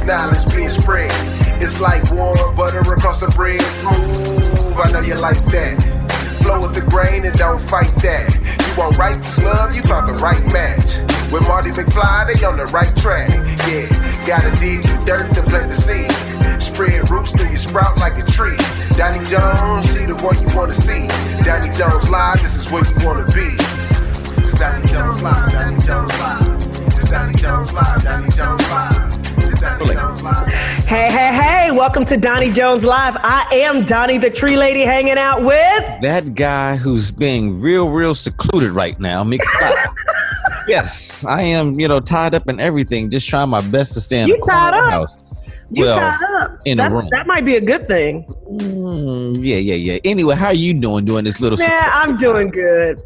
this knowledge being spread. It's like warm butter across the bread. Smooth, I know you like that. Flow with the grain and don't fight that. You want righteous love, you found the right match. With Marty McFly, they on the right track. Yeah, gotta dig through dirt to plant the seed. Spread roots till you sprout like a tree. Donnie Jones, she the one you wanna see. Donnie Jones live, this is where you wanna be. It's Donnie Jones live, Donnie Jones live. It's Donnie Jones live, Donnie Jones live. It's Donnie Jones live. Hey, welcome to Donnie Jones Live. I am Donnie the Tree Lady hanging out with... that guy who's being real secluded right now. Yes, I am, tied up in everything, just trying my best to stay in the house. You tied up. In a room. That might be a good thing. Yeah. Anyway, how are you doing this little... Yeah, I'm doing good.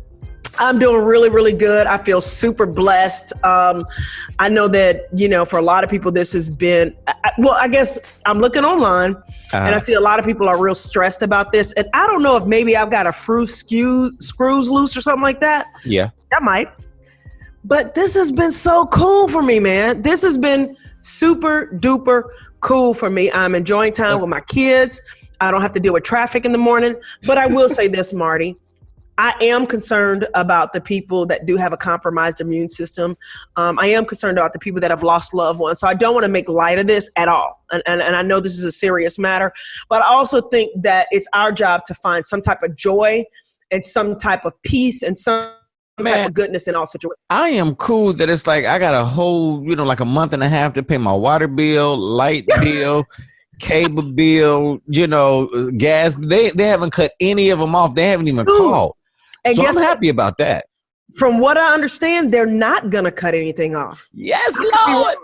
I'm doing really good. I feel super blessed. I know that, for a lot of people, this has been, I guess I'm looking online and I see a lot of people are real stressed about this. And I don't know if maybe I've got a few screws loose or something like that. Yeah. That might. But this has been so cool for me, man. This has been super duper cool for me. I'm enjoying time with my kids. I don't have to deal with traffic in the morning. But I will say this, Marty. I am concerned about the people that do have a compromised immune system. I am concerned about the people that have lost loved ones. So I don't want to make light of this at all. And I know this is a serious matter, but I also think that it's our job to find some type of joy and some type of peace and some type of goodness in all situations. I am cool that it's like I got a whole, like a month and a half to pay my water bill, light bill, cable bill, gas. They haven't cut any of them off. They haven't even called. And so I'm happy about that. From what I understand, they're not going to cut anything off. Yes, Lord.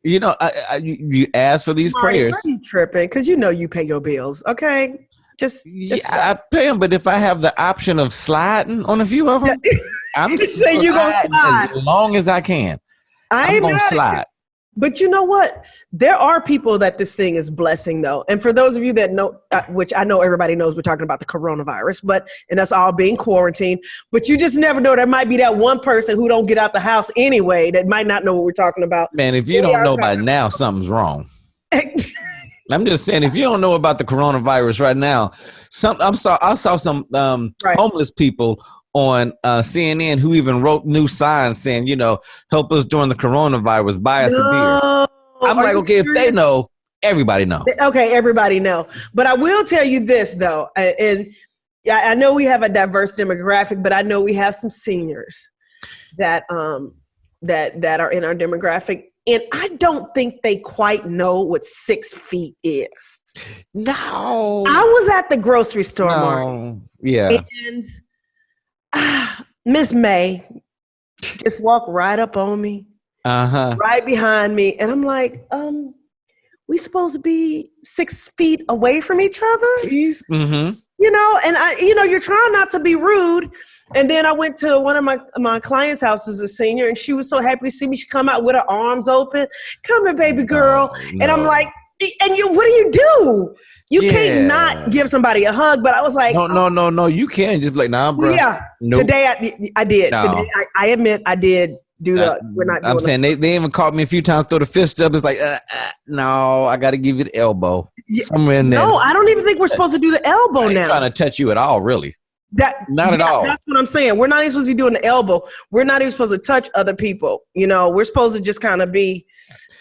You ask for these prayers. Why are you tripping? Because you pay your bills, okay? Just I pay them, but if I have the option of sliding on a few of them, I'm saying you gonna slide as long as I can. I'm gonna slide. But you know what? There are people that this thing is blessing, though. And for those of you that know, which I know everybody knows, we're talking about the coronavirus, and us all being quarantined. But you just never know. There might be that one person who don't get out the house anyway that might not know what we're talking about. Man, if you don't know by now, something's wrong. I'm just saying, if you don't know about the coronavirus right now, I saw some homeless people on CNN who even wrote new signs saying, help us during the coronavirus, buy us a beer. I'm like, okay, if they know, everybody know. Okay, everybody know. But I will tell you this, though, and I know we have a diverse demographic, but I know we have some seniors that that are in our demographic. And I don't think they quite know what 6 feet is. No. I was at the grocery store, Mark. Yeah. And Miss May just walked right up on me, right behind me. And I'm like, we supposed to be 6 feet away from each other? Please. Mm-hmm. And you're trying not to be rude. And then I went to one of my clients' houses, a senior, and she was so happy to see me. She come out with her arms open. Come here, baby girl. No. And I'm like, and what do you do? You can't not give somebody a hug. But I was like, no. You can't just be like, nah, bro. Yeah. Nope. Today I did. No. Today I admit I did do that. We're not. I'm saying they even caught me a few times, throw the fist up. It's like, no, I got to give you the elbow. Somewhere in there. No, I don't even think we're supposed to do the elbow now. Trying to touch you at all, really. Not at all. That's what I'm saying. We're not even supposed to be doing the elbow. We're not even supposed to touch other people. We're supposed to just kind of be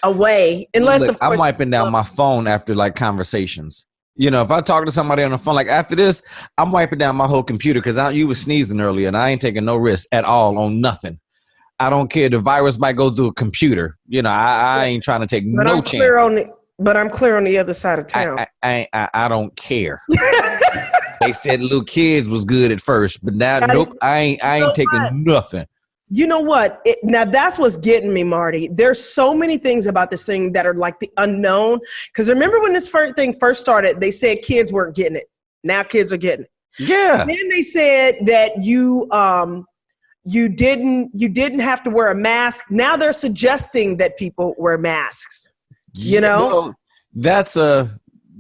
away. Unless, of course, I'm wiping down my phone after conversations. If I talk to somebody on the phone, after this, I'm wiping down my whole computer because you were sneezing earlier and I ain't taking no risk at all on nothing. I don't care. The virus might go through a computer. I ain't trying to take no chance. But I'm clear on the other side of town. I don't care. They said little kids was good at first, but now, nope, I ain't taking nothing. You know what? Now that's what's getting me, Marty. There's so many things about this thing that are like the unknown. Because remember when this thing first started, they said kids weren't getting it. Now kids are getting it. Yeah. Then they said that you didn't have to wear a mask. Now they're suggesting that people wear masks. Well, that's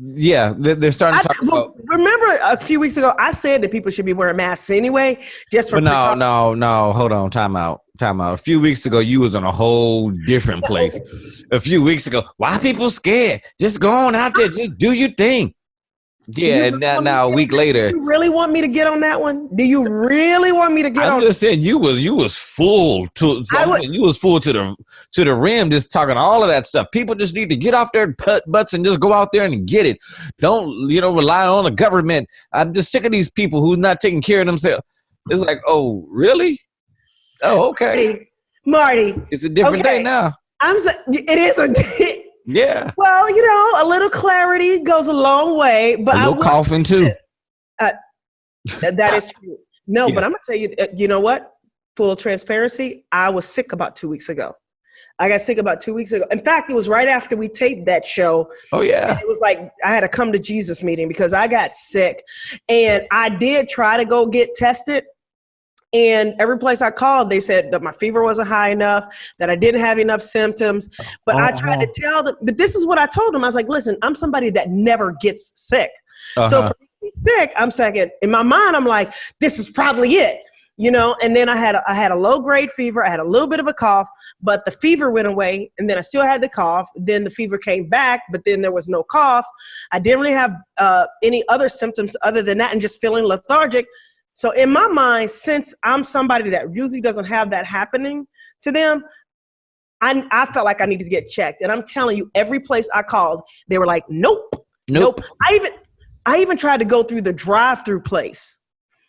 they're starting to talk about. Remember a few weeks ago, I said that people should be wearing masks anyway, just for. No. Hold on. Time out. Time out. A few weeks ago, you was in a whole different place. A few weeks ago, why people scared? Just go on out there. Just do your thing. Yeah, and now a week later. Do you really want me to get on that one? Do you really want me to get on? I'm just saying you was full to you was full to the rim, just talking all of that stuff. People just need to get off their butts and just go out there and get it. Don't rely on the government. I'm just sick of these people who's not taking care of themselves. It's like, oh, really? Oh, okay. Marty. It's a different day now. It is a yeah. Well, a little clarity goes a long way, but a little coughing too. That is true. No, yeah. But I'm gonna tell you, you know what? Full transparency. I was sick about 2 weeks ago. I got sick about 2 weeks ago. In fact, it was right after we taped that show. Oh yeah. It was like I had a come to Jesus meeting because I got sick, and I did try to go get tested. And every place I called, they said that my fever wasn't high enough, that I didn't have enough symptoms. But I tried to tell them, but this is what I told them. I was like, listen, I'm somebody that never gets sick. So for me to be sick, I'm saying, in my mind, I'm like, this is probably it, and then I had a low grade fever. I had a little bit of a cough, but the fever went away. And then I still had the cough. Then the fever came back, but then there was no cough. I didn't really have any other symptoms other than that and just feeling lethargic. So in my mind, since I'm somebody that usually doesn't have that happening to them, I felt like I needed to get checked. And I'm telling you, every place I called, they were like, nope. I even tried to go through the drive-through place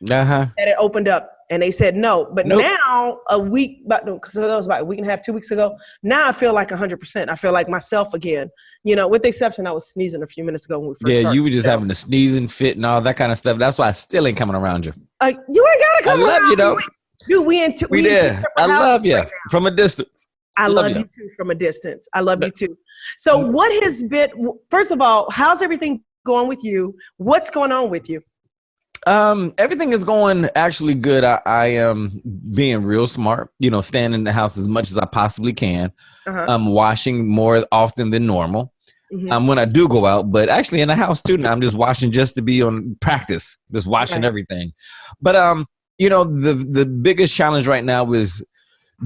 that it opened up, and they said no. But now, because that was about a week and a half, 2 weeks ago, now I feel like 100%. I feel like myself again. With the exception, I was sneezing a few minutes ago when we first started. You were just having the sneezing fit and all that kind of stuff. That's why I still ain't coming around you. You ain't gotta come around. I love you though. Dude, we there. I love you from a distance. I love you too from a distance. I love you too. So what has been, first of all, how's everything going with you? What's going on with you? Everything is going actually good. I am being real smart, staying in the house as much as I possibly can. I'm washing more often than normal. When I do go out, but actually in the house too now, I'm just washing just to be on practice, just washing everything. But the biggest challenge right now is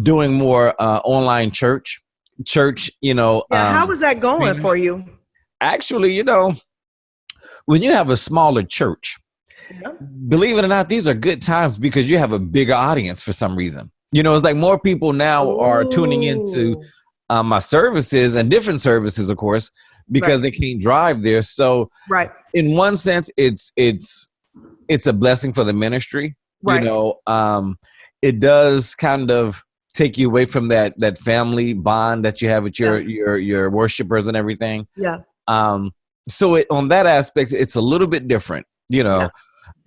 doing more online church. How is that going for you? Actually, when you have a smaller church, believe it or not, these are good times because you have a bigger audience for some reason. It's like more people now are tuning into my services and different services, of course, because they can't drive there. So in one sense, it's a blessing for the ministry. It does kind of take you away from that family bond that you have with your worshipers and everything. So on that aspect, it's a little bit different,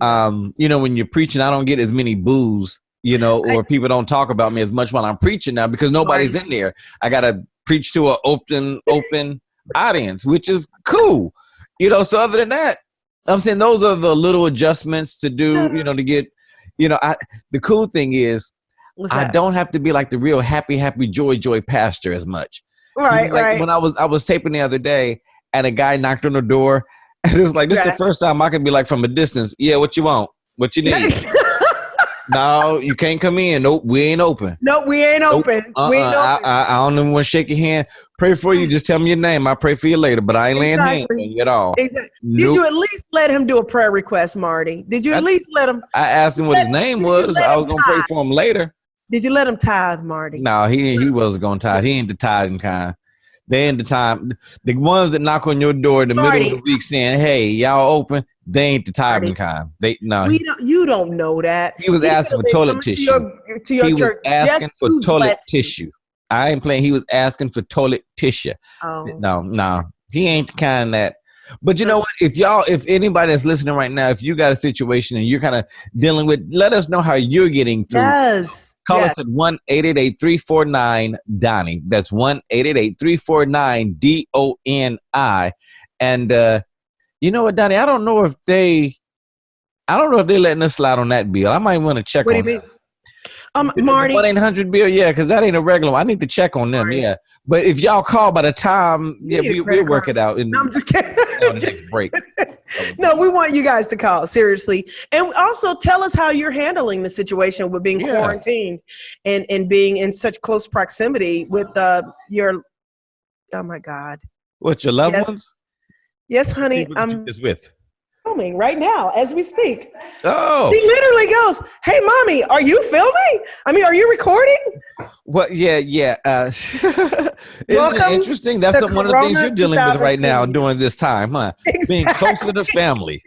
when you're preaching, I don't get as many boos, or people don't talk about me as much while I'm preaching now because nobody's in there. I got to preach to an open audience, which is cool. So other than that, I'm saying those are the little adjustments to do, to get, the cool thing is I don't have to be like the real happy, joy pastor as much. When I was taping the other day and a guy knocked on the door and it was like, this is the first time I can be like from a distance. Yeah. What you want? What you need? No, you can't come in. Nope, we ain't open. Nope, we ain't open. We ain't open. I don't even want to shake your hand. Pray for you. Just tell me your name. I'll pray for you later, but I ain't laying hands on you at all. Exactly. Did you at least let him do a prayer request, Marty? Did you at least let him? I asked him what his name was. I was going to pray for him later. Did you let him tithe, Marty? No, he wasn't going to tithe. He ain't the tithing kind. They ain't the time. The ones that knock on your door in the middle of the week saying, hey, y'all open, they ain't the tithing kind. You don't know that. He was asking for toilet tissue. He was asking for toilet tissue. I ain't playing. He was asking for toilet tissue. Oh. No. He ain't the kind that. But you know what? If anybody that's listening right now, if you got a situation and you're kind of dealing with, let us know how you're getting through. Yes. Call us at 1-888-349-DONNIE. That's 1-888-349-DONI. And you know what, Donnie? I don't know if they letting us slide on that bill. I might want to check on that. What do you mean? Marty. 1-800 bill, yeah, because that ain't a regular one. I need to check on them, yeah. But if y'all call by the time, we'll work it out. No, I'm just kidding. Break. No, we want you guys to call, seriously. And also tell us how you're handling the situation with being quarantined and being in such close proximity with your, oh my God. What, your loved ones? Yes, honey. I'm just with. Filming right now as we speak. Oh. He literally goes, "Hey, mommy, are you filming? I mean, are you recording?" Well, yeah. Isn't it interesting? That's one of the things you're dealing with right now during this time, huh? Exactly. Being closer to family.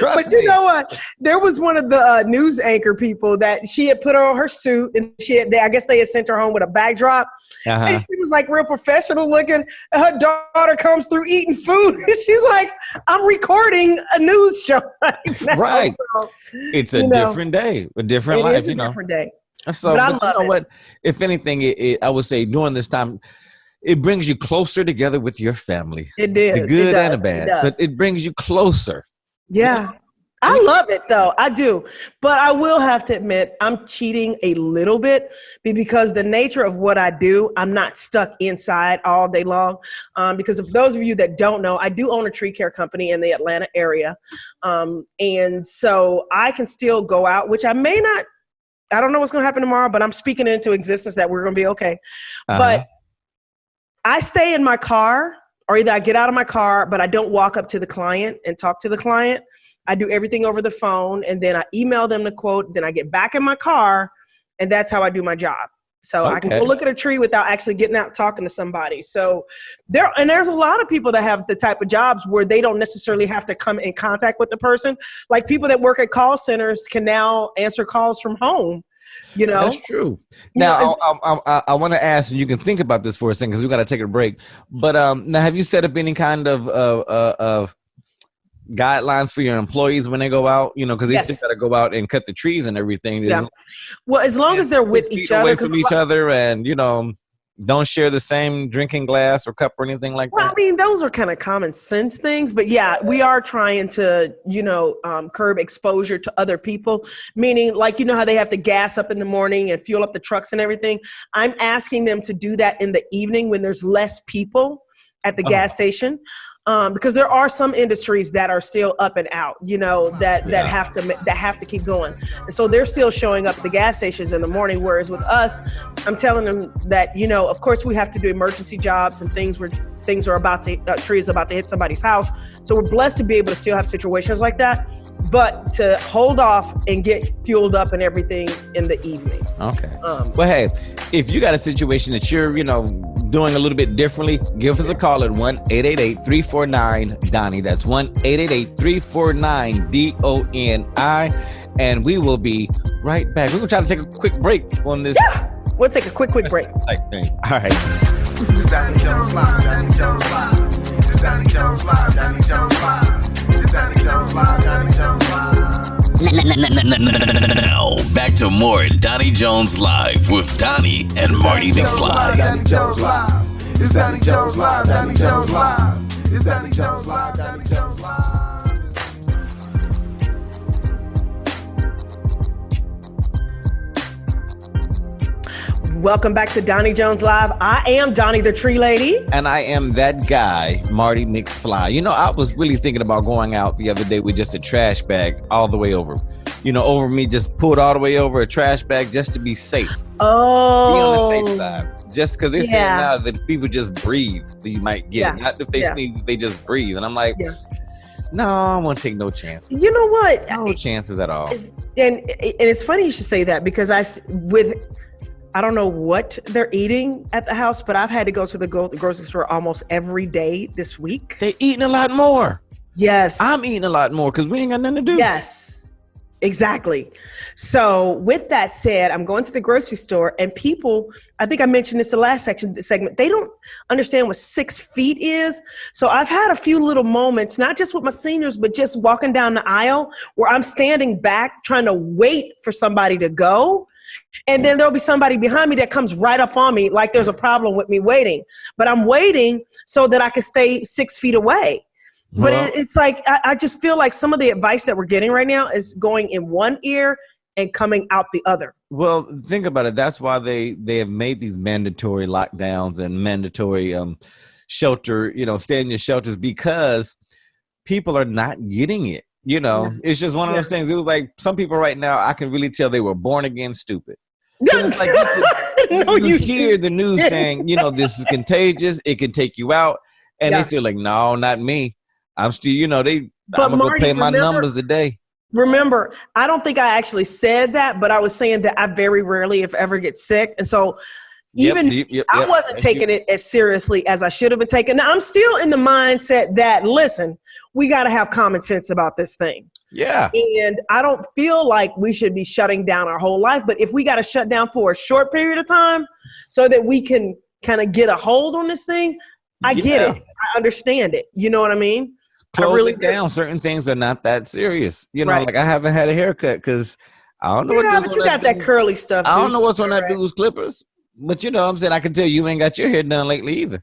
But you know what? There was one of the news anchor people that she had put on her suit, and I guess they had sent her home with a backdrop. And she was like real professional looking. Her daughter comes through eating food. And she's like, "I'm recording a news show right now." Right. So, it's a different day, a different life. It is a different day. So, but I love you know what? If anything, I would say during this time, it brings you closer together with your family. It did. The good and the bad. But it brings you closer. Yeah. I love it though. I do. But I will have to admit, I'm cheating a little bit because the nature of what I do, I'm not stuck inside all day long. Because of those of you that don't know, I do own a tree care company in the Atlanta area. And so I can still go out, which I don't know what's going to happen tomorrow, but I'm speaking into existence that we're going to be okay. But I stay in my car, or either I get out of my car, but I don't walk up to the client and talk to the client. I do everything over the phone, and then I email them the quote. Then I get back in my car, and that's how I do my job. So I can go look at a tree without actually getting out talking to somebody. So there's a lot of people that have the type of jobs where they don't necessarily have to come in contact with the person. Like people that work at call centers can now answer calls from home. You know, that's true. Now, I want to ask, and you can think about this for a second because we got to take a break. But now, have you set up any kind of guidelines for your employees when they go out? You know, because they still got to go out and cut the trees and everything. Yeah. Well, as long as they're with each other, away from each other, and don't share the same drinking glass or cup or anything like that. Well, I mean, those are kind of common sense things, but yeah, we are trying to, curb exposure to other people, meaning like, how they have to gas up in the morning and fuel up the trucks and everything. I'm asking them to do that in the evening when there's less people at the gas station. Because there are some industries that are still up and out, that have to keep going. And so they're still showing up at the gas stations in the morning. Whereas with us, I'm telling them that, of course we have to do emergency jobs and things where things are tree is about to hit somebody's house. So we're blessed to be able to still have situations like that, but to hold off and get fueled up and everything in the evening. Okay. Well, hey, if you got a situation that you're, doing a little bit differently, give us a call at 1-888-349-DONNIE. That's 1-888-349-DONI. And we will be right back. We're going to try to take a quick break on this. Yeah, we'll take a quick break. Thing. All right. It's Doni Jones Live, Doni Jones Live. It's Doni Jones Live, Doni Jones Live. It's Doni Jones Live, Doni Jones Live. Now, back to more Doni Jones Live with Doni and Mardy McFly. Doni Jones Live. It's Doni Jones Live, Doni Jones Live. It's Doni Jones Live, Doni Jones Live. Welcome back to Doni Jones Live. I am Doni the Tree Lady. And I am that guy, Mardy McFly. I was really thinking about going out the other day with just a trash bag all the way over. Over me, just pulled all the way over a trash bag just to be safe. Oh. Be on the safe side. Just because they're saying now that if people just breathe, you might get it. Not if they sneeze, they just breathe. And I'm like, no, I won't take no chances. You know what? No chances at all. And it's funny you should say that because I don't know what they're eating at the house, but I've had to go to the grocery store almost every day this week. They're eating a lot more. Yes. I'm eating a lot more because we ain't got nothing to do. Yes, exactly. So with that said, I'm going to the grocery store and people, I think I mentioned this in the last segment, they don't understand what 6 feet is. So I've had a few little moments, not just with my seniors, but just walking down the aisle where I'm standing back trying to wait for somebody to go. And then there'll be somebody behind me that comes right up on me like there's a problem with me waiting. But I'm waiting so that I can stay 6 feet away. But it's like, I just feel like some of the advice that we're getting right now is going in one ear and coming out the other. Well, think about it. That's why they have made these mandatory lockdowns and mandatory shelter, stay in your shelters, because people are not getting it. You know, it's just one of those things. It was like some people right now, I can really tell they were born again stupid. It's like you hear the news saying, you know, this is contagious. It can take you out. And they still like, no, not me. I'm still, you know, I'm going to pay my numbers today. Remember, I don't think I actually said that, but I was saying that I very rarely, if ever, get sick. And so I wasn't taking it as seriously as I should have been taking. Now, I'm still in the mindset that, listen, we got to have common sense about this thing. Yeah. And I don't feel like we should be shutting down our whole life. But if we got to shut down for a short period of time so that we can kind of get a hold on this thing, I get it. I understand it. You know what I mean? Close it down. Certain things are not that serious. You know, like I haven't had a haircut because I don't know but you got that curly stuff. I don't know what's on that dude's clippers. But you know what I'm saying? I can tell you ain't got your hair done lately either.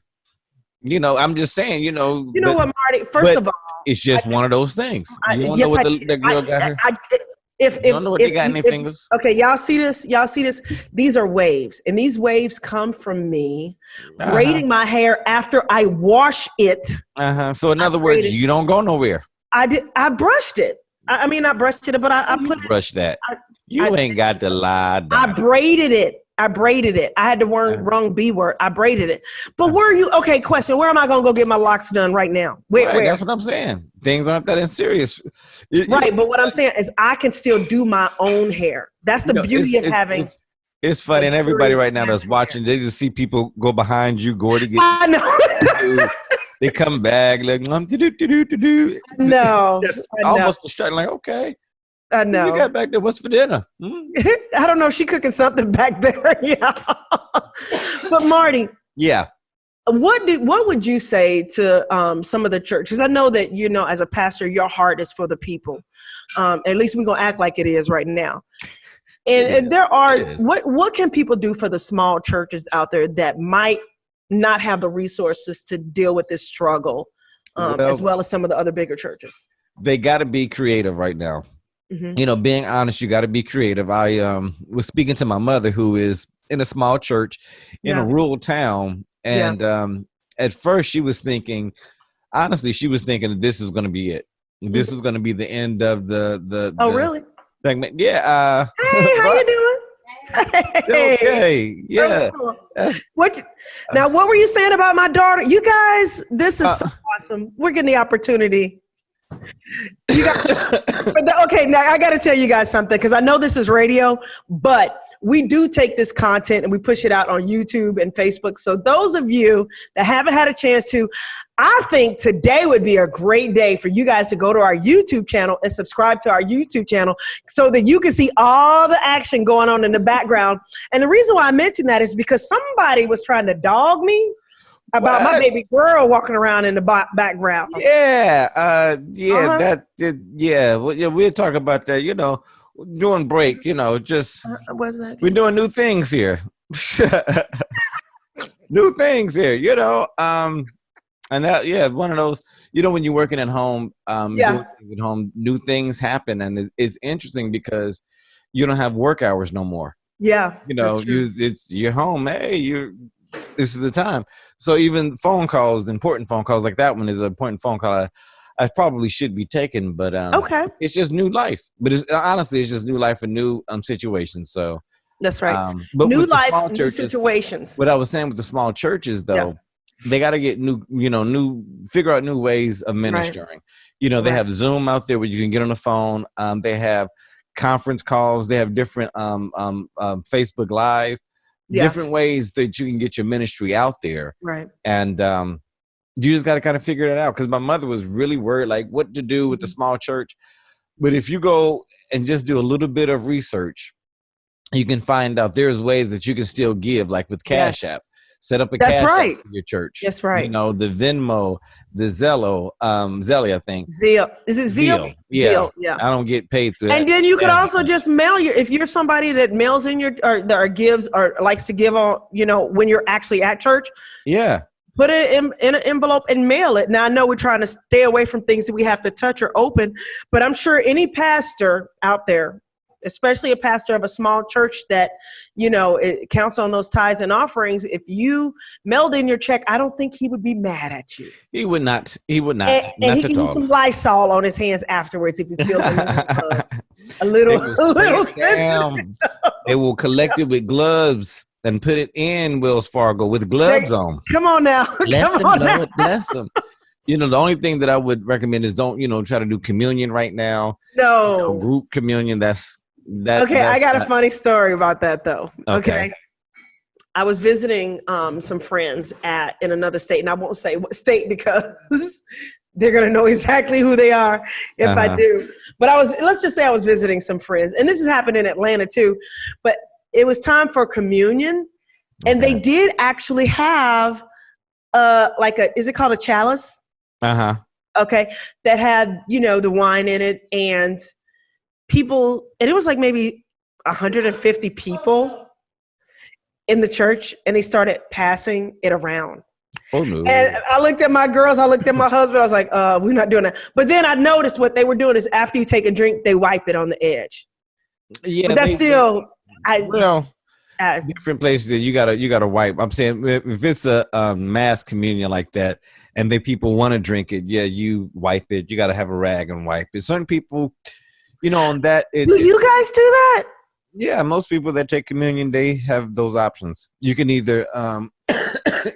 You know, I'm just saying, you know. You know what, Marty? First of all. It's just one of those things. You don't know what the girl got here? You don't know what they got in their fingers? Okay, y'all see this? These are waves. And these waves come from me braiding my hair after I wash it. So in other words, you don't go nowhere. I brushed it. I mean, I brushed it, but I put it. Brush that. You ain't got to lie down. I braided it. I had the wrong B word. I braided it. But where are you? Okay, question. Where am I going to go get my locks done right now? Where? That's what I'm saying. Things aren't that serious. Right. But what I'm saying is I can still do my own hair. That's the beauty of having. It's funny. And everybody right now that's watching, they just see people go behind you, Gordy. I know. They come back like, No. Almost distracted. Like, okay. I know. You got back there. What's for dinner? I don't know. She cooking something back there. Yeah. But Marty. Yeah. What would you say to some of the churches? I know that, you know, as a pastor, your heart is for the people. At least we're going to act like it is right now. And there are, what can people do for the small churches out there that might not have the resources to deal with this struggle, as well as some of the other bigger churches? They got to be creative right now. You know, being honest, you got to be creative. I was speaking to my mother, who is in a small church in a rural town. And at first she was thinking that this is going to be it. This is going to be the end of the really? segment. Yeah. Hey, how you doing? Okay. Yeah. Now, what were you saying about my daughter? You guys, this is so awesome. We're getting the opportunity. Okay, now I got to tell you guys something, because I know this is radio, but we do take this content and we push it out on YouTube and Facebook. So those of you that haven't had a chance to, I think today would be a great day for you guys to go to our YouTube channel and subscribe to our YouTube channel so that you can see all the action going on in the background. And the reason why I mentioned that is because somebody was trying to dog me about my baby girl walking around in the background. We'll talk about that, you know, during break, you know, just we're doing new things here. New things here, you know. And that, one of those, you know, when you're working at home, doing things at home, new things happen. And it's interesting because you don't have work hours no more. Yeah. You know, you're home. Hey, this is the time. So even phone calls, important phone calls like that one is an important phone call I probably should be taking, but it's just new life. But honestly, it's just new life and new situations. So that's right. But new life, new situations. What I was saying with the small churches, though, they got to get figure out new ways of ministering. Right. You know, they have Zoom out there where you can get on the phone. They have conference calls. They have different Facebook Live. Different ways that you can get your ministry out there. Right. And you just got to kind of figure it out. Because my mother was really worried, like, what to do with the small church. But if you go and just do a little bit of research, you can find out there's ways that you can still give, like with Cash App. Set up a Cash App for your church. That's right. You know, the Venmo, the Zello, I think. Zeal. Is it Zeal? Yeah. Zeal, yeah. I don't get paid through that. And then you could also just mail if you're somebody that mails in or gives or likes to give on, you know, when you're actually at church. Yeah. Put it in an envelope and mail it. Now, I know we're trying to stay away from things that we have to touch or open, but I'm sure any pastor out there especially a pastor of a small church that, it counts on those tithes and offerings. If you mailed in your check, I don't think he would be mad at you. He would not. He would not. And he can use some Lysol on his hands afterwards if he feels a little sensitive. They will collect it with gloves and put it in Wells Fargo with gloves on. Come on now. Bless him, Lord, bless him. The only thing that I would recommend is don't, try to do communion right now. No. Group communion, Okay, I got a funny story about that, though. Okay. I was visiting some friends in another state, and I won't say what state because they're going to know exactly who they are if I do. But let's just say I was visiting some friends, and this has happened in Atlanta too, but it was time for communion, and they did actually have is it called a chalice? Okay. That had, the wine in it, and people, and it was like maybe 150 people in the church, and they started passing it around. Oh, no. And I looked at my girls, I looked at my husband, I was like, we're not doing that. But then I noticed what they were doing is after you take a drink, they wipe it on the edge. Yeah. But that's still... different places that you gotta wipe. I'm saying if it's a mass communion like that, and people want to drink it, you wipe it. You gotta have a rag and wipe it. Certain people, on that. Do you guys do that? Yeah, most people that take communion, they have those options. You can either.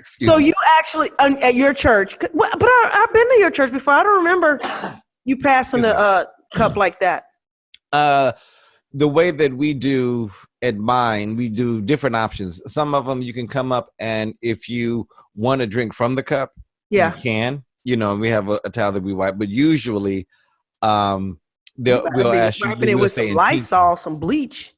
So you actually at your church, but I've been to your church before. I don't remember you passing a cup like that. The way that we do at mine, we do different options. Some of them you can come up, and if you want to drink from the cup, you can. We have a towel that we wipe, but usually we'll ask you. Wiping it with some Lysol, some bleach.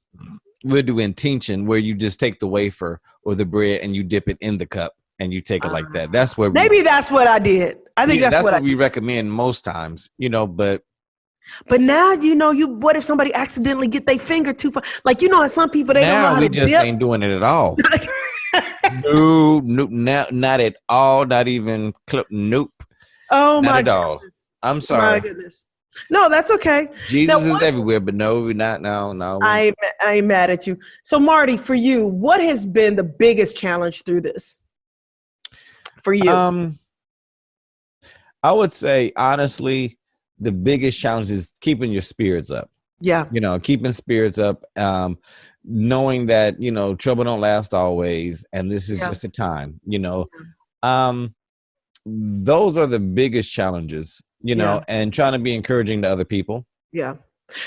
We'll do intention, where you just take the wafer or the bread and you dip it in the cup and you take it like that. That's where that's what I did. I think that's what we recommend most times. But now what if somebody accidentally get their finger too far? Like some people they don't know how to dip. Ain't doing it at all. No, not at all. Not even clip. Nope. Oh not my at all. goodness. I'm sorry. My goodness. No, that's okay. Jesus is everywhere, but no, we're not now. No, I ain't mad at you. So Marty, for you, what has been the biggest challenge through this? For you, I would say honestly, the biggest challenge is keeping your spirits up. Yeah. Keeping spirits up, knowing that, trouble don't last always. And this is just a time, those are the biggest challenges, and trying to be encouraging to other people. Yeah.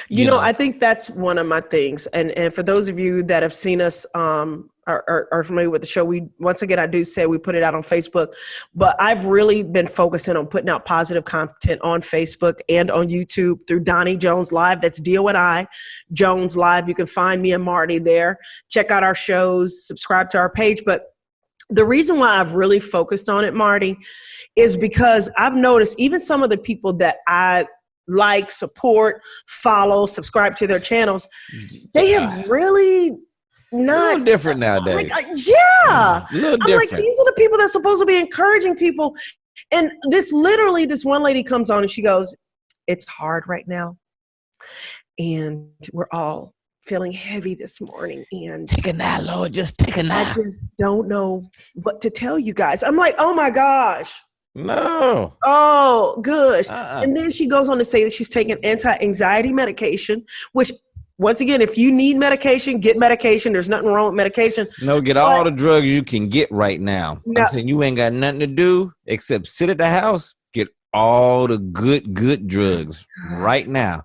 I think that's one of my things. And for those of you that have seen us, are familiar with the show, I do say we put it out on Facebook, but I've really been focusing on putting out positive content on Facebook and on YouTube through Doni Jones Live. That's Doni Jones Live. You can find me and Marty there. Check out our shows, subscribe to our page. But the reason why I've really focused on it, Marty, is because I've noticed even some of the people that I like, support, follow, subscribe to their channels, they have really not. A little different nowadays. A little different. Like, these are the people that's supposed to be encouraging people. And this one lady comes on and she goes, it's hard right now. And we're all feeling heavy this morning. And take a nap, Lord, just take a nap. I just don't know what to tell you guys. I'm like, oh my gosh. No. Oh, good. And then she goes on to say that she's taking anti-anxiety medication, which, once again, if you need medication, get medication. There's nothing wrong with medication. No, get all the drugs you can get right now. I'm saying you ain't got nothing to do except sit at the house, get all the good drugs right now.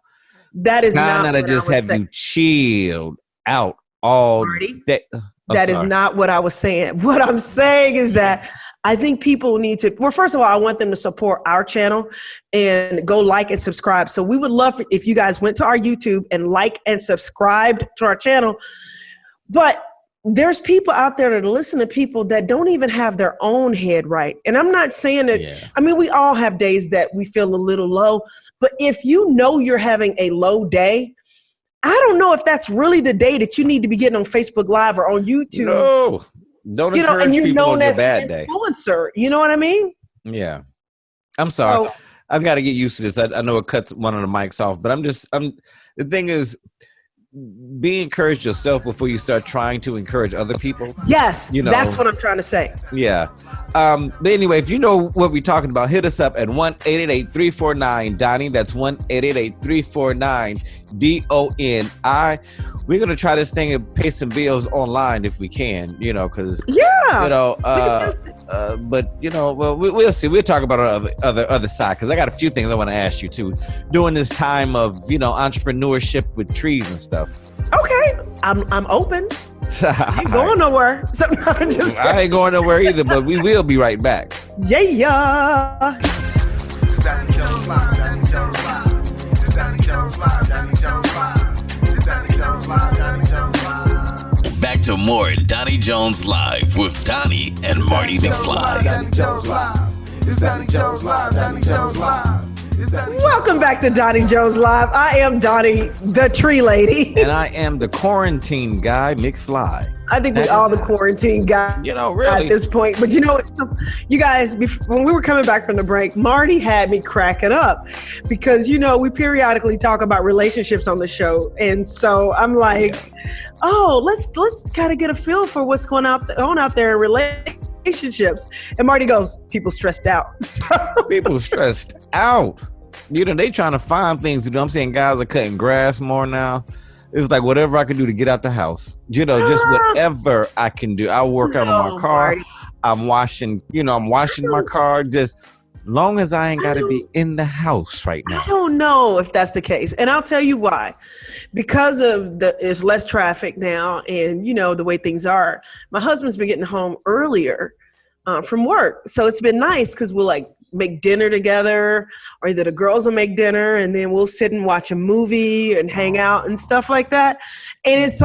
That is not what I was just have saying. You chilled out all day. That is not what I was saying. What I'm saying is that I think people need to, first of all, I want them to support our channel and go like and subscribe. So we would love if you guys went to our YouTube and like and subscribed to our channel. But there's people out there that listen to people that don't even have their own head right. And I'm not saying that, we all have days that we feel a little low. But if you know you're having a low day, I don't know if that's really the day that you need to be getting on Facebook Live or on YouTube. No. Don't encourage people on your bad day. Influencer, you know what I mean? Yeah. I'm sorry. I've got to get used to this. I know it cuts one of the mics off, but the thing is, be encouraged yourself before you start trying to encourage other people. Yes, that's what I'm trying to say. Yeah. But anyway, if you know what we're talking about, hit us up at 1-888-349-DONNIE. That's 1-888-349-DONI. We're going to try this thing and pay some bills online if we can, because, but, we'll see. We'll talk about our other side, because I got a few things I want to ask you, too, during this time of, entrepreneurship with trees and stuff. Okay. I'm open. I ain't going nowhere. I ain't going nowhere either, but we will be right back. Yeah. Back to more Donnie Jones Live with Donnie and Mardy McFly. Donnie Jones Live. It's Donnie Jones Live. Donnie Jones Live. Welcome back to Donnie Jones Live. I am Donnie, the tree lady. And I am the quarantine guy, McFly. I think we all the quarantine guy, really at this point. But you guys, when we were coming back from the break, Marty had me cracking up because, we periodically talk about relationships on the show. And so I'm like, let's kind of get a feel for what's going on out there in relationships. And Marty goes, people stressed out. People stressed out. They trying to find things to do. I'm saying guys are cutting grass more now. It's like whatever I can do to get out the house. Just whatever I can do. I'll work out on my car. Marty. I'm washing my car. Just long as I ain't got to be in the house right now. I don't know if that's the case. And I'll tell you why. Because there's less traffic now and, the way things are. My husband's been getting home earlier from work. So it's been nice because we'll make dinner together, or either the girls will make dinner and then we'll sit and watch a movie and hang out and stuff like that. And it's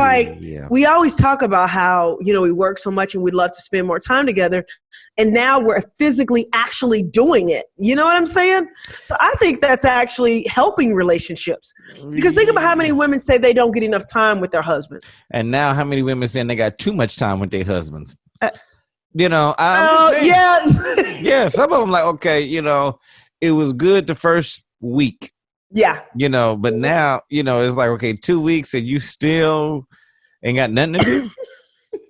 we always talk about how, we work so much and we'd love to spend more time together. And now we're physically actually doing it. You know what I'm saying? So I think that's actually helping relationships, because think about how many women say they don't get enough time with their husbands. And now how many women saying they got too much time with their husbands? Yeah, some of them okay, it was good the first week. Yeah. But now, it's okay, 2 weeks and you still ain't got nothing to do.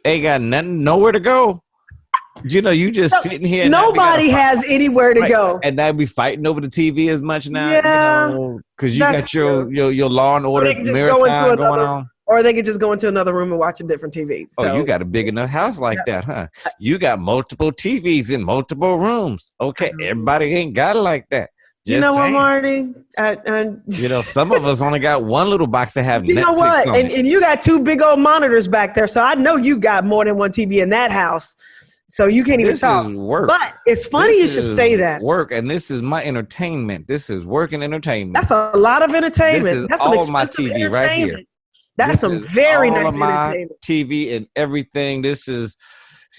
Ain't got nothing, nowhere to go. You just sitting here. Nobody has anywhere to go. And now we fighting over the TV as much now, because you got your Law and Order marathon going on. Or they could just go into another room and watch a different TV. So, you got a big enough house like that, huh? You got multiple TVs in multiple rooms. Okay, everybody ain't got it like that. Just you know saying. What, Marty? Some of us only got one little box that have Netflix. You know what? And you got two big old monitors back there, so I know you got more than one TV in that house. So you can't even talk. This is work. But it's funny you should say that. Work, and this is my entertainment. This is work and entertainment. That's a lot of entertainment. This is That's all my TV right here. That's some very nice entertainment. TV and everything. This is,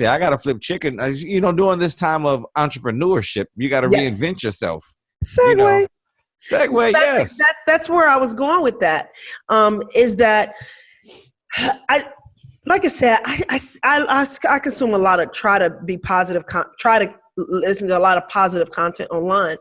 I got to flip chicken. During this time of entrepreneurship, you got to reinvent yourself. Segue, yes. That's where I was going with that. Is that like I said, I consume a lot of try to be positive, try to listen to a lot of positive content online,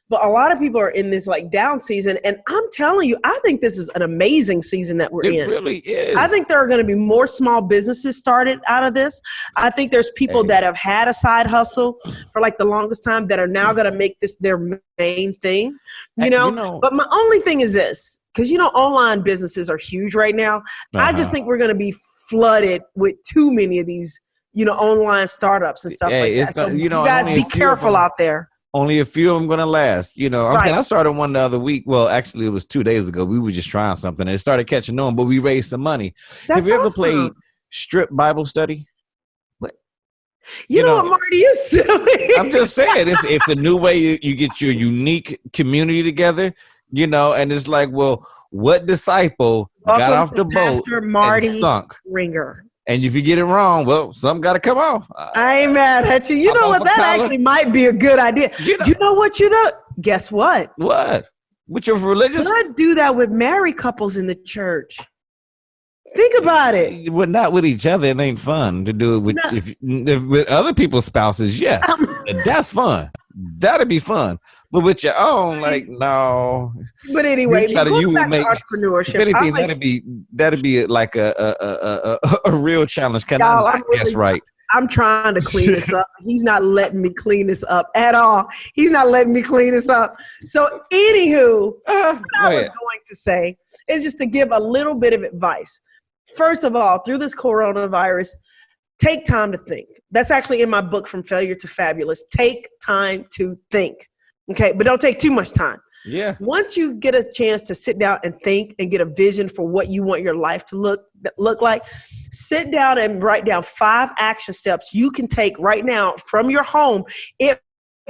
but a lot of people are in this down season, and I'm telling you, I think this is an amazing season that we're in. It really is. I think there are going to be more small businesses started out of this. I think there's people that have had a side hustle for the longest time that are now going to make this their main thing, But my only thing is this, because online businesses are huge right now. I just think we're going to be flooded with too many of these online startups and stuff like that. So you guys be careful out there. Only a few of them going to last. I'm saying I started one the other week. Well, actually, it was 2 days ago. We were just trying something. And it started catching on, but we raised some money. Have you ever played Strip Bible Study? What? You know what, Marty? You silly. I'm just saying. It's a new way you get your unique community together, and it's what disciple got off the boat Pastor Marty and sunk? Ringer. And if you get it wrong, something got to come off. I ain't mad at you. You know what? That actually might be a good idea. You know what? Guess what? What? With your religious? Let's do that with married couples in the church. Think about it. Well, not with each other. It ain't fun to do it with with other people's spouses. Yeah, that's fun. That'd be fun. But with your own, like, no. But anyway, going back to entrepreneurship. If anything, that'd be like a real challenge. Can I not guess right? I'm trying to clean this up. He's not letting me clean this up at all. He's not letting me clean this up. So anywho, what I was going to say is just to give a little bit of advice. First of all, through this coronavirus, take time to think. That's actually in my book, From Failure to Fabulous. Take time to think. Okay, but don't take too much time. Yeah. Once you get a chance to sit down and think and get a vision for what you want your life to look like, sit down and write down 5 action steps you can take right now from your home. It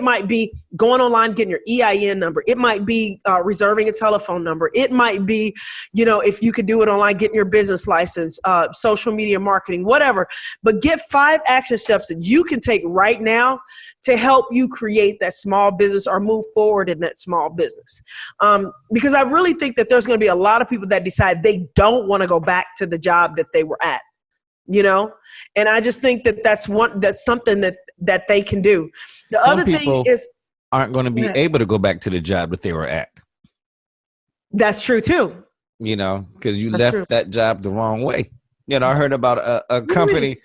might be going online, getting your EIN number. It might be reserving a telephone number. It might be, if you could do it online, getting your business license, social media marketing, whatever. But get 5 action steps that you can take right now to help you create that small business or move forward in that small business. Because I really think that there's going to be a lot of people that decide they don't want to go back to the job that they were at. And I just think that that's something that they can do. The Some other thing is aren't going to be able to go back to the job that they were at. That's true too. Because you left that job the wrong way. I heard about a company.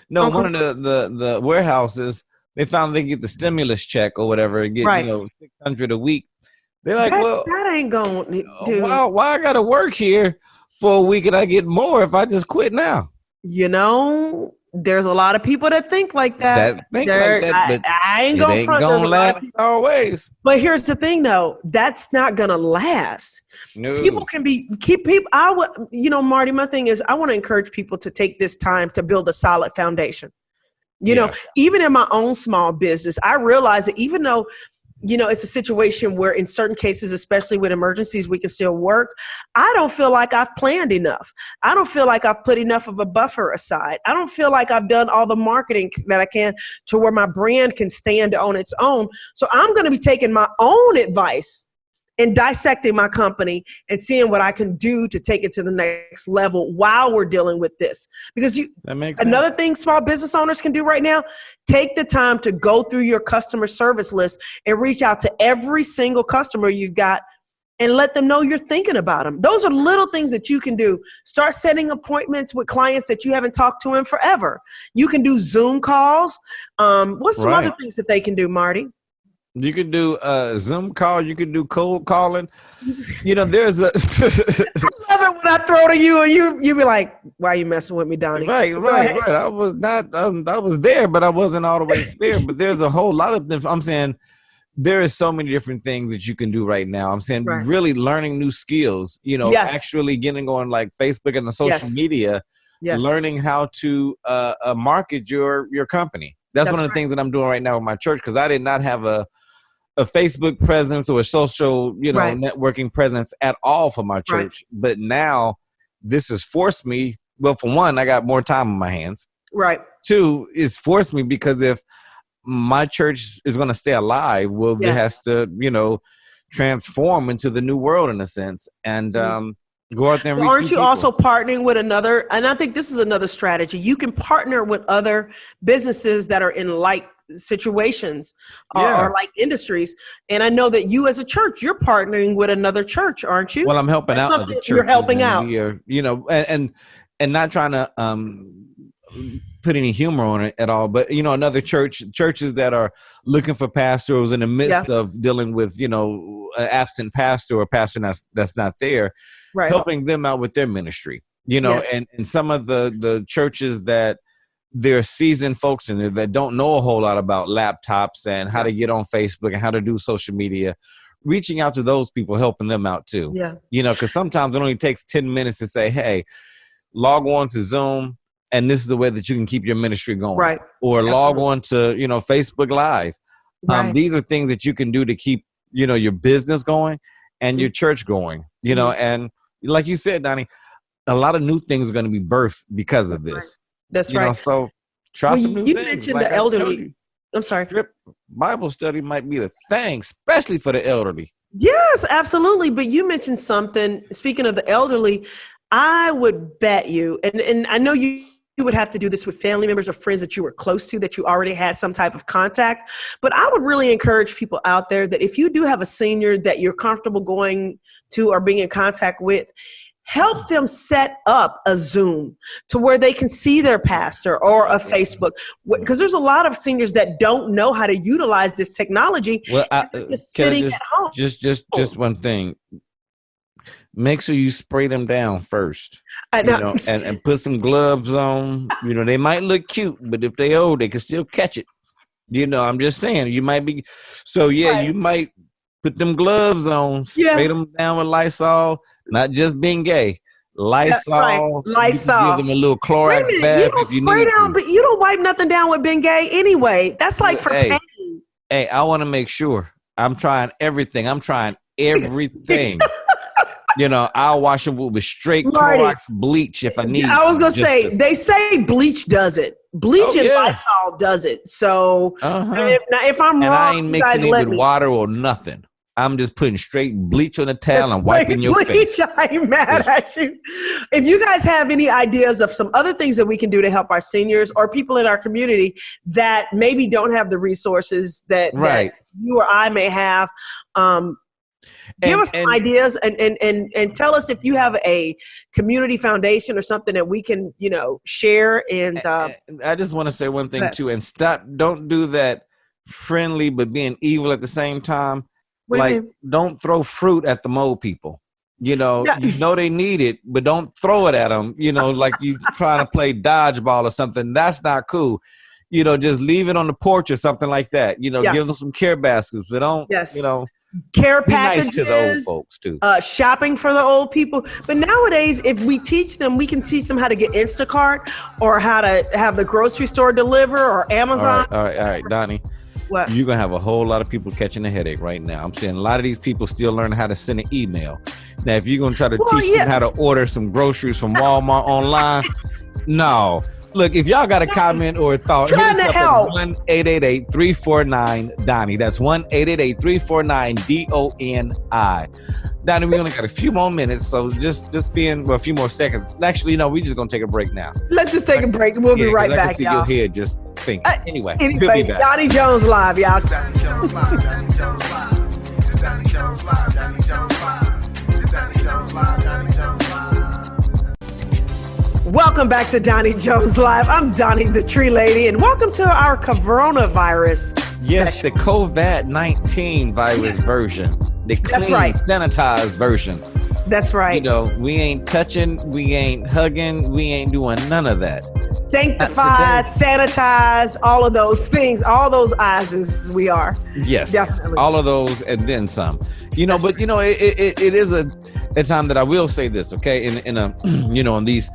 No, one of the warehouses, they found they get the stimulus check or whatever and get $600 a week. They're like, that ain't going to do. Why I got to work here for a week and I get more if I just quit now? There's a lot of people that think like that. But I ain't going to front. There's a lot of people always. But here's the thing, though. That's not going to last. No. People can Marty, my thing is I want to encourage people to take this time to build a solid foundation. Even in my own small business, I realize that even though it's a situation where in certain cases, especially with emergencies, we can still work. I don't feel like I've planned enough. I don't feel like I've put enough of a buffer aside. I don't feel like I've done all the marketing that I can to where my brand can stand on its own. So I'm going to be taking my own advice and dissecting my company and seeing what I can do to take it to the next level while we're dealing with this. Because another thing small business owners can do right now, take the time to go through your customer service list and reach out to every single customer you've got and let them know you're thinking about them. Those are little things that you can do. Start setting appointments with clients that you haven't talked to in forever. You can do Zoom calls. What's some other things that they can do, Marty? You can do a Zoom call. You can do cold calling. There's a. I love it when I throw to you and you be like, "Why are you messing with me, Donnie?" Right. I was not. I was there, but I wasn't all the way there. But there's a whole lot of. I'm saying there is so many different things that you can do right now. I'm saying really learning new skills. Actually getting on like Facebook and the social media. Yes. Learning how to market your company. That's one of the things that I'm doing right now with my church because I did not have a Facebook presence or a social, networking presence at all for my church. Right. But now this has forced me. Well, for one, I got more time on my hands. Right. 2, it's forced me because if my church is going to stay alive, it has to, transform into the new world in a sense. And go out there and reach aren't you people. Also partnering with another? And I think this is another strategy. You can partner with other businesses that are in like situations or like industries. And I know that you as a church, you're partnering with another church, aren't you? Well, I'm helping out other churches. You're helping out. And not trying to put any humor on it at all. But, another churches that are looking for pastors in the midst of dealing with, an absent pastor or pastor that's not there, helping them out with their ministry, and some of the churches that there are seasoned folks in there that don't know a whole lot about laptops and how to get on Facebook and how to do social media, reaching out to those people, helping them out too. Yeah. Because sometimes it only takes 10 minutes to say, hey, log on to Zoom and this is the way that you can keep your ministry going. Right. Or log on to, Facebook Live. Right. These are things that you can do to keep, your business going and your church going, and like you said, Donnie, a lot of new things are going to be birthed because of this. That's right. So try some new things. You mentioned the elderly. I'm sorry. Bible study might be the thing, especially for the elderly. Yes, absolutely. But you mentioned something. Speaking of the elderly, I would bet you, and I know you would have to do this with family members or friends that you were close to, that you already had some type of contact. But I would really encourage people out there that if you do have a senior that you're comfortable going to or being in contact with, help them set up a Zoom to where they can see their pastor, or a Facebook, because there's a lot of seniors that don't know how to utilize this technology. Well, just sitting at home. Just one thing. Make sure you spray them down first. I know. And put some gloves on. They might look cute, but if they old, they can still catch it. I'm just saying, you might be. So you might put them gloves on, spray them down with Lysol, not just being gay. Lysol. Lysol. Give them a little Clorox bath. You don't spray down, but you don't wipe nothing down with Bengay anyway. That's like for pain. Hey, I want to make sure. I'm trying everything. I'll wash them with straight Clorox bleach if I need. I was gonna say they say bleach does it. Bleach and Lysol does it. So if I'm wrong, I ain't mixing it with water or nothing. I'm just putting straight bleach on the towel and wiping your face. I ain't mad at you. If you guys have any ideas of some other things that we can do to help our seniors or people in our community that maybe don't have the resources that you or I may have, give us some ideas and tell us if you have a community foundation or something that we can, share. And I just want to say one thing too, and don't do that friendly but being evil at the same time. Don't throw fruit at the mole people. You know they need it, but don't throw it at them. Like you trying to play dodgeball or something. That's not cool. Just leave it on the porch or something like that. Give them some care baskets, but don't. Care packages, nice to the old folks too. Shopping for the old people. But nowadays, if we teach them, we can teach them how to get Instacart or how to have the grocery store deliver or Amazon. All right, Donnie. What? You're going to have a whole lot of people catching a headache right now. I'm saying a lot of these people still learn how to send an email. Now, if you're going to try to teach them how to order some groceries from Walmart online, no. Look, if y'all got a comment or a thought, hit us up at 1-888-349-DONNIE. That's 1-888-349-DONI. Donnie, we only got a few more minutes, so just a few more seconds. Actually, no, we just going to take a break now. Let's just take a break. We'll be right back, I can see your head just thinking. Anyway, we'll be back. Donnie Jones Live, y'all. Donnie Jones Live, Donnie Jones Live. It's Donnie Jones Live, Donnie Jones Live. It's Donnie Jones Live, Donnie Jones Live. Welcome back to Donnie Jones Live. I'm Donnie, the Tree Lady, and welcome to our coronavirus Yes, special. the COVID-19 virus version. The clean, sanitized version. That's right. We ain't touching, we ain't hugging, we ain't doing none of that. Sanctified, sanitized, all of those things, all those I's we are. Yes, definitely. All of those and then some. That's but it is a time that I will say this, okay? In in these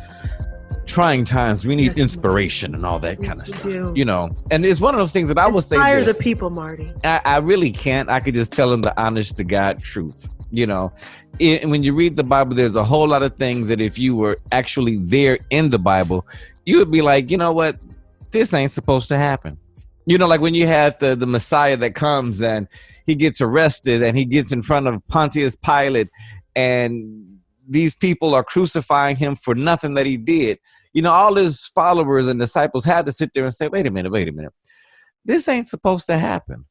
trying times, we need inspiration and all that kind of stuff. And it's one of those things that I will say inspire the people, Marty. I really can't. I could just tell them the honest to God truth. When you read the Bible, there's a whole lot of things that if you were actually there in the Bible, you would be like, you know what, this ain't supposed to happen. Like when you had the Messiah that comes and he gets arrested and he gets in front of Pontius Pilate and these people are crucifying him for nothing that he did. All his followers and disciples had to sit there and say, wait a minute. This ain't supposed to happen.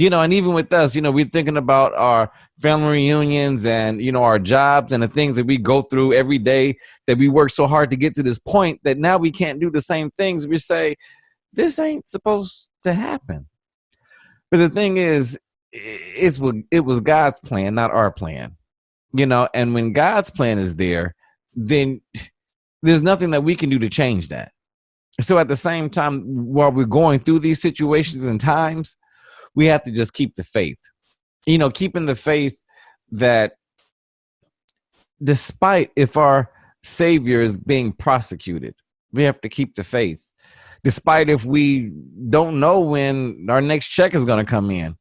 And even with us, we're thinking about our family reunions and, our jobs and the things that we go through every day, that we work so hard to get to this point that now we can't do the same things. We say, this ain't supposed to happen. But the thing is, it was God's plan, not our plan. And when God's plan is there, then there's nothing that we can do to change that. So at the same time, while we're going through these situations and times, we have to just keep the faith. Keeping the faith that despite if our Savior is being prosecuted, we have to keep the faith. Despite if we don't know when our next check is going to come in,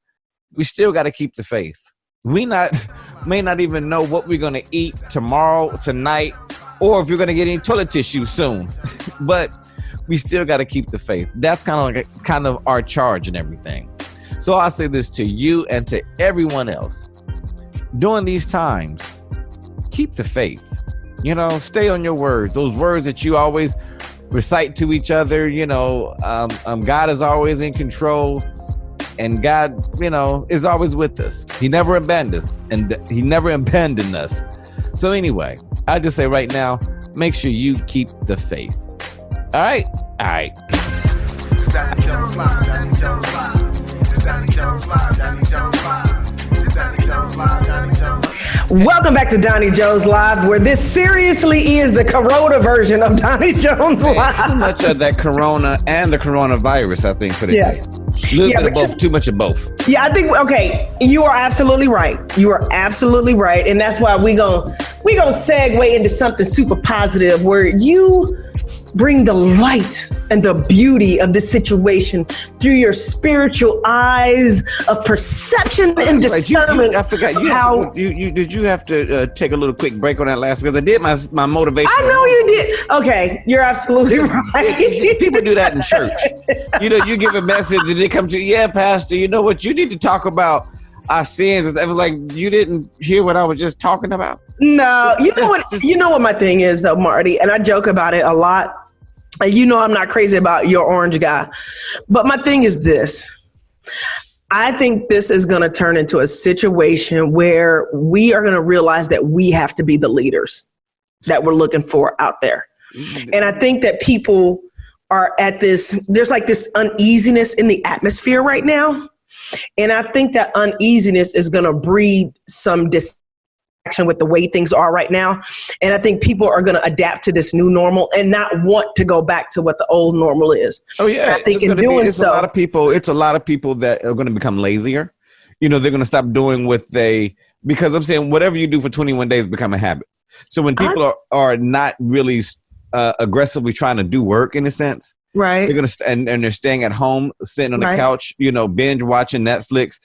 we still got to keep the faith. We may not even know what we're going to eat tomorrow, tonight, or if you're going to get any toilet tissue soon. But we still got to keep the faith. That's kind of our charge and everything. So I say this to you and to everyone else. During these times, keep the faith. Stay on your word. Those words that you always recite to each other, God is always in control, and God, is always with us. He never abandoned us, and He never abandoned us. So anyway, I just say right now, make sure you keep the faith. All right. It's Donnie Jones Live, Donnie Jones Live. It's Donnie Jones Live, Donnie Jones Live. It's Donnie Jones Live, Donnie Jones Live. Welcome back to Donnie Jones Live, where this seriously is the Corona version of Donnie Jones Live. Too much of that Corona and the coronavirus, I think, for the day. A little bit of both, too much of both. Yeah, I think, okay, you are absolutely right. You are absolutely right. And that's why we gonna segue into something super positive, where you bring the light and the beauty of this situation through your spiritual eyes of perception and discernment. I forgot. Did you have to take a little quick break on that last? Because I did my motivation. I know you did. Okay, you're absolutely right. People do that in church. You give a message and they come to you. Yeah, Pastor. You know what? You need to talk about our sins. I was like, you didn't hear what I was just talking about? No, you know what my thing is though, Marty, and I joke about it a lot. I'm not crazy about your orange guy, but my thing is this. I think this is going to turn into a situation where we are going to realize that we have to be the leaders that we're looking for out there. And I think that people are there's like this uneasiness in the atmosphere right now. And I think that uneasiness is going to breed some dissatisfaction with the way things are right now. And I think people are going to adapt to this new normal and not want to go back to what the old normal is. Oh yeah. And I think in doing so, it's a lot of people that are going to become lazier. They're going to stop doing because I'm saying whatever you do for 21 days become a habit. So when people are not really aggressively trying to do work in a sense, right? They're going to and they're staying at home, sitting on the couch, binge watching Netflix.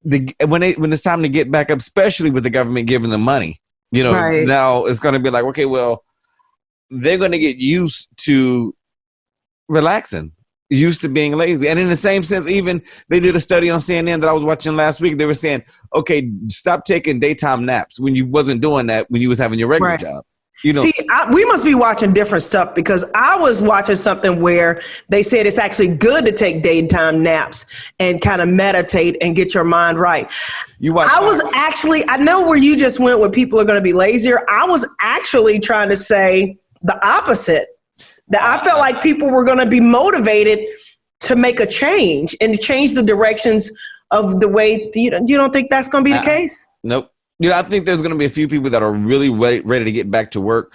When it's time to get back up, especially with the government giving them money, now it's going to be like, okay, well, they're going to get used to relaxing, used to being lazy. And in the same sense, even they did a study on CNN that I was watching last week. They were saying, okay, stop taking daytime naps when you wasn't doing that when you was having your regular job. See, we must be watching different stuff, because I was watching something where they said it's actually good to take daytime naps and kind of meditate and get your mind right. I know where you just went, where people are going to be lazier. I was actually trying to say the opposite, that I felt like people were going to be motivated to make a change and to change the directions of the way. You don't think that's going to be the case? Nope. I think there's going to be a few people that are really ready to get back to work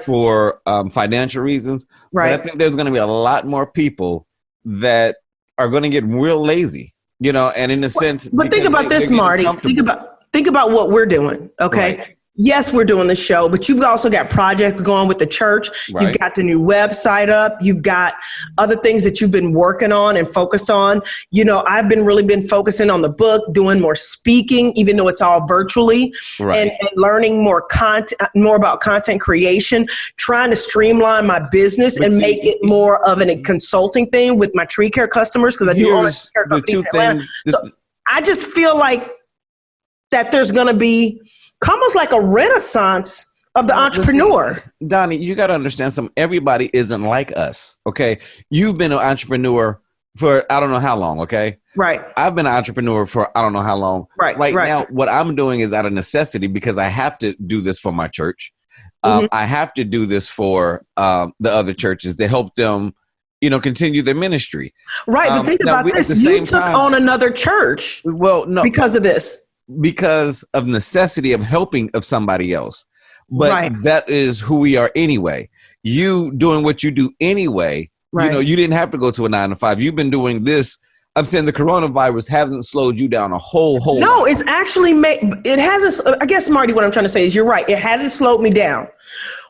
for financial reasons. Right. But I think there's going to be a lot more people that are going to get real lazy, and in a sense. But think about this, Marty. Think about what we're doing. Okay. Right. Yes, we're doing the show, but you've also got projects going with the church. Right. You've got the new website up. You've got other things that you've been working on and focused on. I've really been focusing on the book, doing more speaking, even though it's all virtually, and learning more about content creation, trying to streamline my business and make it more of a consulting thing with my tree care customers, because I do own a tree care company in Atlanta. So I just feel like that there's going to be almost like a renaissance of the entrepreneur. Donnie, you got to understand something. Everybody isn't like us, okay? You've been an entrepreneur for I don't know how long, okay? Right. I've been an entrepreneur for I don't know how long. Right. Now, what I'm doing is out of necessity, because I have to do this for my church. I have to do this for the other churches to help them, continue their ministry. Right, but think about this. You took on another church because of this. Because of necessity of helping of somebody else. But that is who we are anyway. You doing what you do anyway. You didn't have to go to a 9 to 5. You've been doing this. I'm saying the coronavirus hasn't slowed you down a whole No, it's actually it hasn't. I guess, Marty, what I'm trying to say is you're right. It hasn't slowed me down,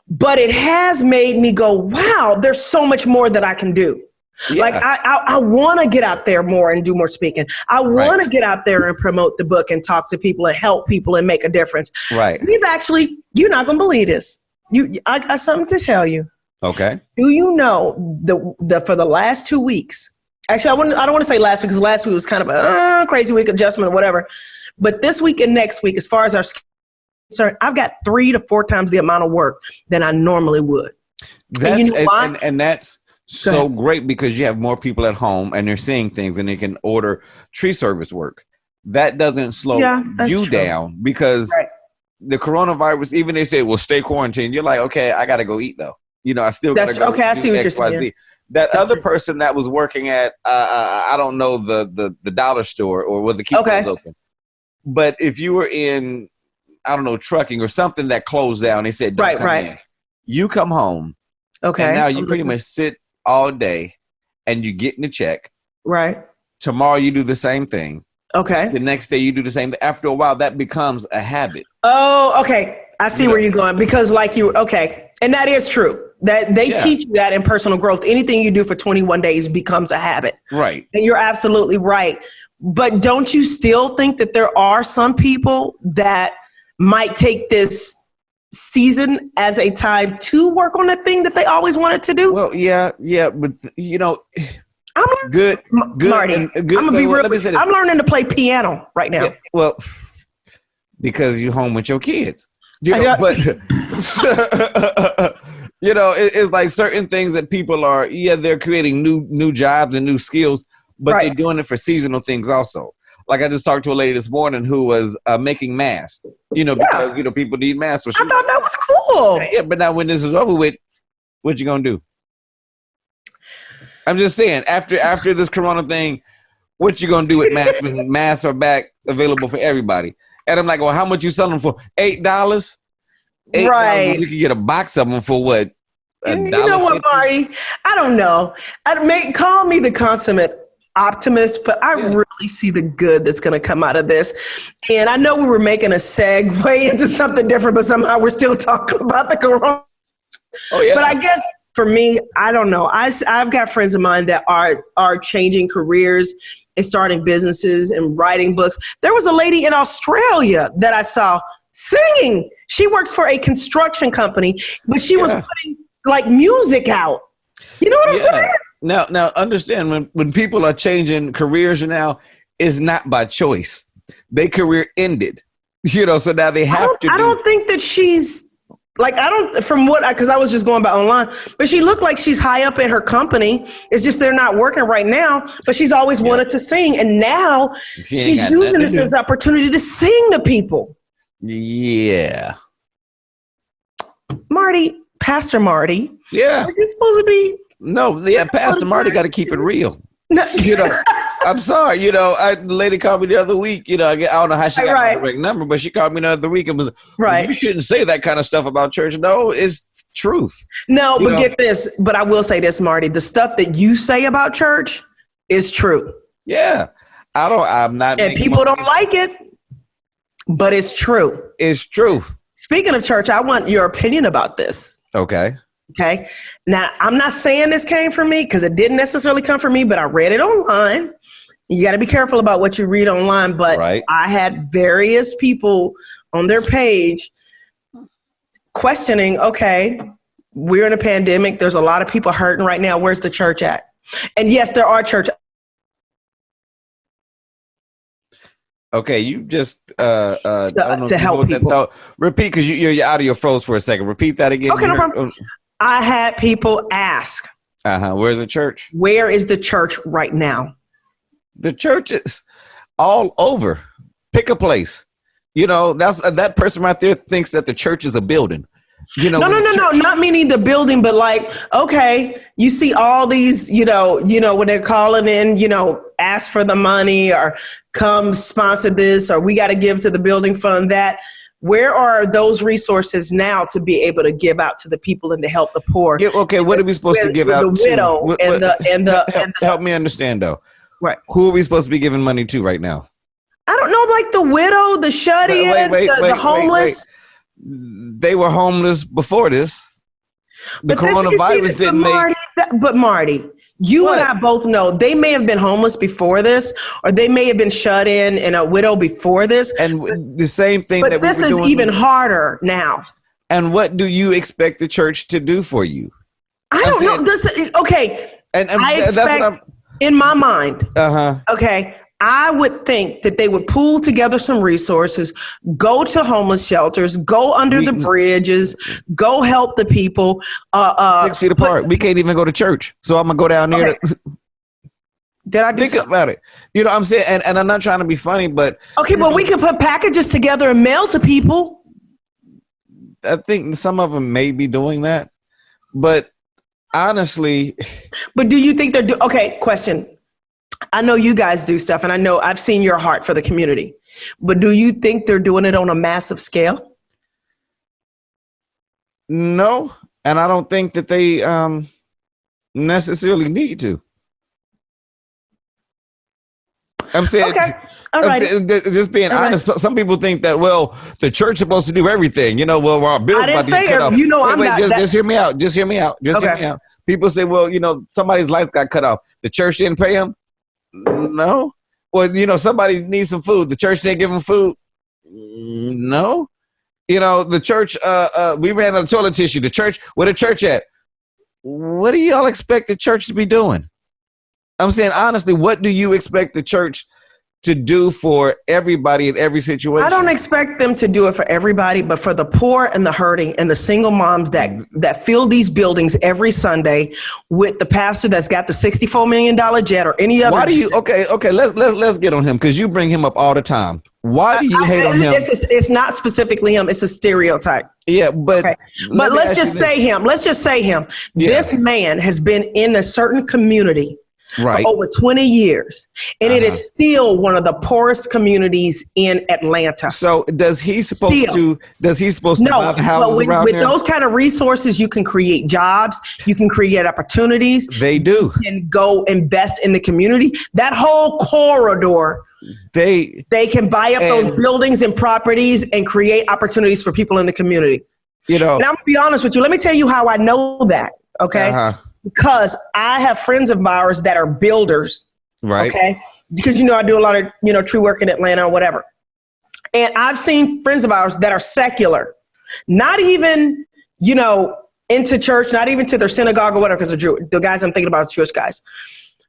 but it has made me go, wow, there's so much more that I can do. Yeah. Like I want to get out there more and do more speaking. I want to get out there and promote the book and talk to people and help people and make a difference. Right. You're not going to believe this. I got something to tell you. Okay. Do you know for the last 2 weeks, actually, I don't want to say last week, because last week was kind of a crazy week adjustment or whatever. But this week and next week, as far as our schedule is concerned, I've got 3 to 4 times the amount of work than I normally would. That's, and you know why? And that's so great because you have more people at home and they're seeing things and they can order tree service work. That doesn't slow you down because the coronavirus, even they say, well, stay quarantined. You're like, okay, I got to go eat though. You know, I still got to go. Okay, I see what you're saying. That other person that was working at, I don't know, the dollar store or where the keep was open. But if you were in, I don't know, trucking or something that closed down, they said, don't come in. You come home. Okay. And now you pretty much sit all day and you get in the check. Right. Tomorrow you do the same thing. Okay. The next day you do the same thing. After a while, that becomes a habit. Oh, okay. I see where you're going because and that is true. That they teach you that in personal growth. Anything you do for 21 days becomes a habit. Right. And you're absolutely right. But don't you still think that there are some people that might take this season as a time to work on the thing that they always wanted to do? Well, yeah, but you know, I'm good, Marty. Good, I'm gonna be real. I'm learning to play piano right now. Yeah, well, because you're home with your kids, you know. But you know, it's like certain things that people are. Yeah, they're creating new jobs and new skills, but they're doing it for seasonal things also. Like I just talked to a lady this morning who was making masks. You know, because you know people need masks. So I thought that was cool. Yeah, but now when this is over with, what you gonna do? I'm just saying, after this corona thing, what you gonna do with masks when masks are back available for everybody? And I'm like, well, how much you selling for? $8? Right. You can get a box of them for what? You know what, Marty? I don't know. Call me the consummate optimist, but I really see the good that's going to come out of this. And I know we were making a segue into something different, but somehow we're still talking about the corona. Oh, yeah. But I guess for me, I don't know. I've got friends of mine that are changing careers and starting businesses and writing books. There was a lady in Australia that I saw singing. She works for a construction company, but she was putting like music out. You know what I'm saying? Now understand when people are changing careers now, it's not by choice. Their career ended. You know, so now they have to. I don't think that she's like, because I was just going by online, but she looked like she's high up in her company. It's just they're not working right now, but she's always wanted to sing. And now she's using this as an opportunity to sing to people. Yeah. Pastor Marty. Yeah. Are you supposed to be? No, Pastor Marty got to keep it real. No. You know, I'm sorry. You know, a lady called me the other week. You know, I don't know how she got my correct number, but she called me the other week and was well, you shouldn't say that kind of stuff about church. No, it's truth. No, but get this. But I will say this, Marty. The stuff that you say about church is true. Yeah, I'm not. And people don't like it, but it's true. It's true. Speaking of church, I want your opinion about this. Okay. Okay. Now, I'm not saying this came from me because it didn't necessarily come from me, but I read it online. You got to be careful about what you read online. But I had various people on their page questioning, okay, we're in a pandemic. There's a lot of people hurting right now. Where's the church at? And yes, there are churches. Okay, you just to help people. Repeat, because your audio froze for a second. Repeat that again. Okay, no problem. I had people ask. Where's the church? Where is the church right now? The church is all over. Pick a place. You know, that person right there thinks that the church is a building. You know, no, not meaning the building, but like, okay, you see all these, you know, when they're calling in, you know, ask for the money or come sponsor this, or we got to give to the building fund that. Where are those resources now to be able to give out to the people and to help the poor? Okay, what are we supposed to give out to? The widow help me understand though. Right. Who are we supposed to be giving money to right now? I don't know, like the widow, the shut-in, the homeless. They were homeless before this. The coronavirus didn't make. But Marty, you and I both know they may have been homeless before this, or they may have been shut in a widow before this. And the same thing. But this is even harder now. And what do you expect the church to do for you? I don't know. Okay. And I expect, in my mind. Okay. I would think that they would pool together some resources, go to homeless shelters, go under the bridges, go help the people. 6 feet apart. We can't even go to church. So I'm going to go down there. Okay. Did I think about it? You know what I'm saying? And I'm not trying to be funny, but. Okay, but we could put packages together and mail to people. I think some of them may be doing that. But honestly. But do you think they're okay, question. I know you guys do stuff, and I know I've seen your heart for the community. But do you think they're doing it on a massive scale? No, and I don't think that they necessarily need to. I'm saying, okay. All right. Just being honest. Right. Some people think that, well, the church is supposed to do everything. You know, well, our bills about to get cut off. You know, I'm not. Just hear me out. Just hear me out. Hear me out. People say, well, you know, somebody's lights got cut off. The church didn't pay them. No. Well, you know, somebody needs some food. The church didn't give them food. No. You know, the church. We ran out of toilet tissue. The church. Where the church at? What do y'all expect the church to be doing? I'm saying, honestly, what do you expect the church to do for everybody in every situation? I don't expect them to do it for everybody, but for the poor and the hurting and the single moms that fill these buildings every Sunday with the pastor that's got the $64 million jet or any other. Why do you? Okay. Let's get on him because you bring him up all the time. Why do you hate on him? It's not specifically him. It's a stereotype. Yeah, but but let's just say him. Let's just say him. Yeah. This man has been in a certain community. Right. For over 20 years. And it is still one of the poorest communities in Atlanta. So does he supposed to buy the houses around with there? Those kind of resources, you can create jobs, you can create opportunities. They do. You can go invest in the community. That whole corridor, they can buy up those buildings and properties and create opportunities for people in the community. You know. And I'm gonna be honest with you. Let me tell you how I know that. Okay. Because I have friends of ours that are builders, right? Okay, because I do a lot of tree work in Atlanta or whatever, and I've seen friends of ours that are secular, not even into church, not even to their synagogue or whatever. Because the guys I'm thinking about are Jewish guys.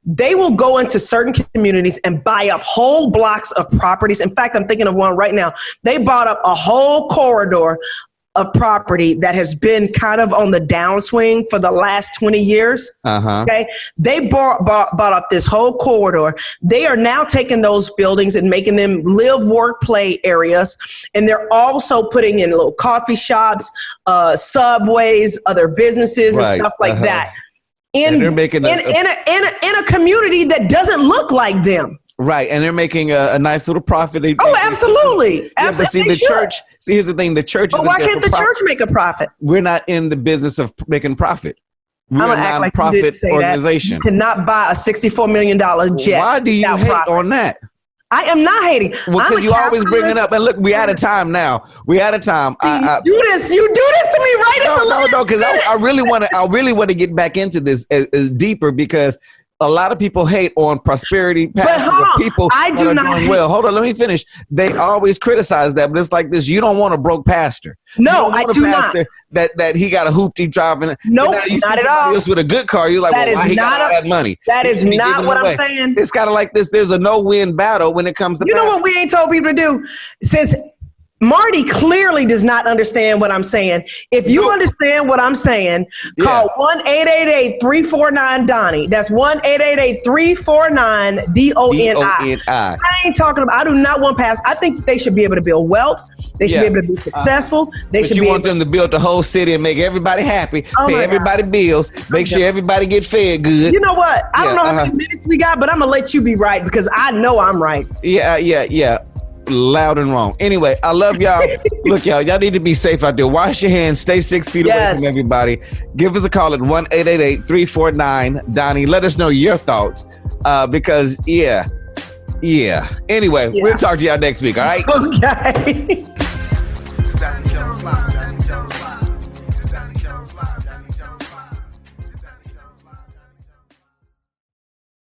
They will go into certain communities and buy up whole blocks of properties. In fact, I'm thinking of one right now. They bought up a whole corridor of property that has been kind of on the downswing for the last 20 years. Okay. They bought up this whole corridor. They are now taking those buildings and making them live, work, play areas. And they're also putting in little coffee shops, subways, other businesses and stuff like that. In a community that doesn't look like them. Right, and they're making a nice little profit. Absolutely. Yeah, but see, the church. See, here's the thing: the church. But why can't the church make a profit? We're not in the business of making profit. We're a non-profit organization. You cannot buy a $64 million jet. Why do you hate on that? I am not hating. Well, because you always bring it up. And look, we're out of time now. We're out of time. You do this to me right at the last. No, because I really want to get back into this as deeper because. A lot of people hate on prosperity pastors of people that are doing well. Hold on, let me finish. They always criticize that, but it's like this. You don't want a broke pastor. No, I do not. That he got a hoopty driving. No, not at all. With a good car, you're like, well, why he got all that money? That is not what I'm saying. It's kind of like this. There's a no-win battle when it comes to. You know what we ain't told people to do since. Marty clearly does not understand what I'm saying. If you understand what I'm saying, call 1-888-349-DONNIE. That's 1-888-349-DONI. I ain't talking about, I do not want past. I think they should be able to build wealth. They should be able to be successful. You want them to build the whole city and make everybody happy, pay everybody bills, make sure everybody get fed good. You know what? I don't know how many minutes we got, but I'm going to let you be right because I know I'm right. Yeah. Loud and wrong. Anyway, I love y'all. Look, y'all need to be safe out there. Wash your hands. Stay 6 feet away from everybody. Give us a call at 1-888-349-DONNIE. Let us know your thoughts because, Anyway, we'll talk to y'all next week, all right? Okay.